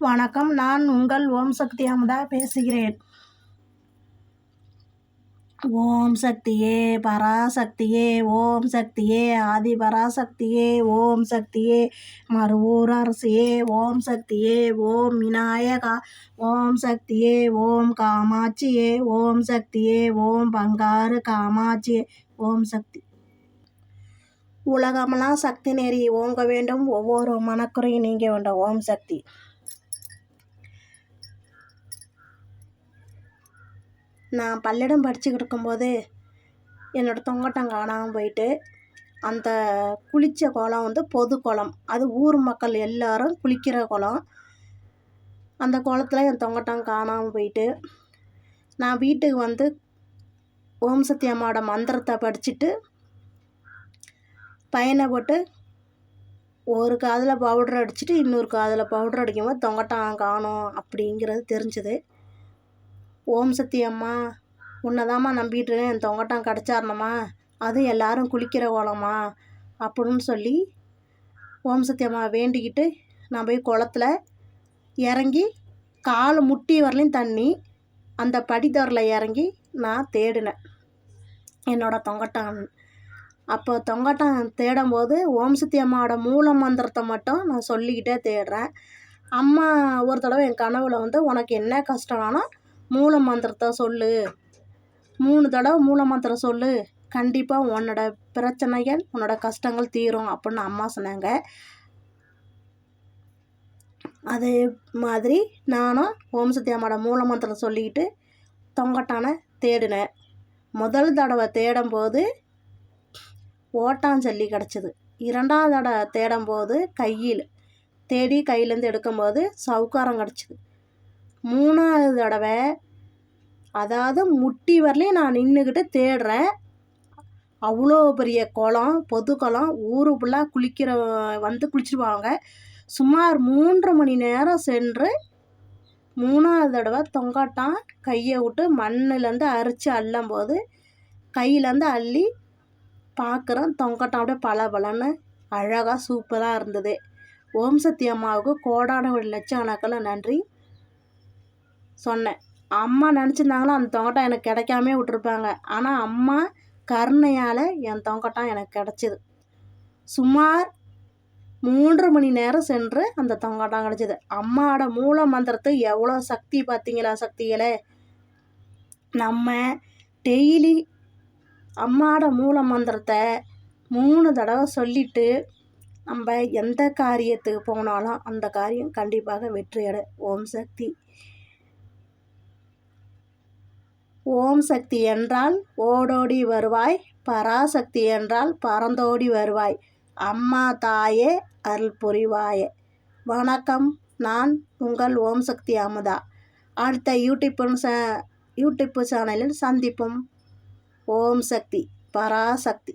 வணக்கம். நான் உங்கள் ஓம் சக்தி அமுதா பேசுகிறேன். ஓம் சக்தியே பராசக்தியே, ஓம் சக்தியே ஆதி பராசக்தியே, ஓம் சக்தியே மருவூர் அரசியே, ஓம் சக்தியே ஓம் விநாயகா, ஓம் சக்தியே ஓம் காமாட்சியே, ஓம் சக்தியே ஓம் பங்காரு காமாட்சியே, ஓம் சக்தி. உலகமெல்லாம் சக்தி நெறி ஓங்க வேண்டும், ஒவ்வொரு மனக்குறையும் நீங்க வேண்டும். ஓம் சக்தி. நான் பள்ளிடம் படிச்சுக்கிட்டு இருக்கும்போது என்னோடய தொங்கட்டம் காணாமல் போயிட்டு, அந்த குளித்த குளம் வந்து பொது குளம், அது ஊர் மக்கள் எல்லோரும் குளிக்கிற குளம். அந்த குளத்துல என் தொங்கட்டம் காணாமல் போயிட்டு, நான் வீட்டுக்கு வந்து ஓம் சக்தி அம்மாவோட மந்திரத்தை படிச்சுட்டு பையனை போட்டு ஒரு காதில் பவுடர் அடிச்சுட்டு இன்னொரு காதில் பவுடர் அடிக்கும்போது தொங்கட்டம் காணோம் அப்படிங்கிறது தெரிஞ்சுது. ஓம் சக்தி அம்மா உன்னைதாம்மா நம்பிட்டு என் தொங்கட்டம் கிடச்சாரணுமா, அதுவும் எல்லோரும் குளிக்கிற குளமா அப்படின்னு சொல்லி ஓம் சக்தி அம்மா வேண்டிக்கிட்டு நான் போய் குளத்துல இறங்கி கால் முட்டி வரலையும் தண்ணி, அந்த படித்தரில் இறங்கி நான் தேடினேன் என்னோடய தொங்கட்டம். அப்போ தொங்கட்டம் தேடும்போது ஓம் சக்தி அம்மாவோட மூல மந்திரத்தை மட்டும் நான் சொல்லிக்கிட்டே தேடுறேன். அம்மா ஒரு தடவை என் கனவுல வந்து உனக்கு என்ன கஷ்டம்னாலும் மூல மந்திரத்தை சொல்லு, 3 தடவை மூல மந்திரம் சொல்லு, கண்டிப்பாக உன்னோட பிரச்சனைகள் உன்னோட கஷ்டங்கள் தீரும் அப்படின்னு அம்மா சொன்னாங்க. அதே மாதிரி நானும் ஓம் சக்தி அம்மாவோட மூல மந்திரம் சொல்லிக்கிட்டு தொங்கட்டானை தேடினேன். முதல் தடவை தேடும்போது ஓட்டாஞ்சல்லி கிடச்சிது. 2வது தடவை தேடும்போது கையிலேருந்து எடுக்கும்போது சவுக்காரம் கிடச்சிது. 3வது தடவை அதாவது முட்டி வரலையும் நான் நின்றுக்கிட்டு தேடுறேன். அவ்வளோ பெரிய குளம், பொது குளம், ஊரு ஃபுல்லாக குளிச்சிருவாங்க. சுமார் 3 மணி நேரம் சென்று 3வது தடவை தொங்கட்டான் கையை விட்டு மண்ணிலேருந்து அரித்து அள்ளும்போது கையிலேருந்து அள்ளி பார்க்குறேன். தொங்கட்டான் அப்படியே பளபளன்னு அழகாக சூப்பராக இருந்தது. ஓம் சக்தி அம்மாவுக்கு கோடான ஒரு லட்சக்கணக்கில் நன்றி சொன்னேன். அம்மா நினச்சிருந்தாங்களா அந்த தொங்கட்டம் எனக்கு கிடைக்காமே விட்டுருப்பாங்க. ஆனால் அம்மா கருணையால் என் தொங்கட்டம் எனக்கு கிடச்சிது. சுமார் 3 மணி நேரம் சென்று அந்த தொங்கட்டம் கிடச்சிது. அம்மாவோட மூல மந்திரத்தை எவ்வளோ சக்தி பார்த்தீங்களா சக்திகளே. நம்ம டெய்லி அம்மாவோட மூல மந்திரத்தை 3 தடவை சொல்லிவிட்டு நம்ம எந்த காரியத்துக்கு போனாலும் அந்த காரியம் கண்டிப்பாக வெற்றியடை. ஓம் சக்தி. ஓம் சக்தி என்றால் ஓடோடி வருவாய், பராசக்தி என்றால் பறந்தோடி வருவாய், அம்மா தாயே அருள் புரிவாயே. வணக்கம். நான் உங்கள் ஓம் சக்தி அமுதா. அடுத்த யூடியூப் சேனலில் சந்திப்போம். ஓம் சக்தி பராசக்தி.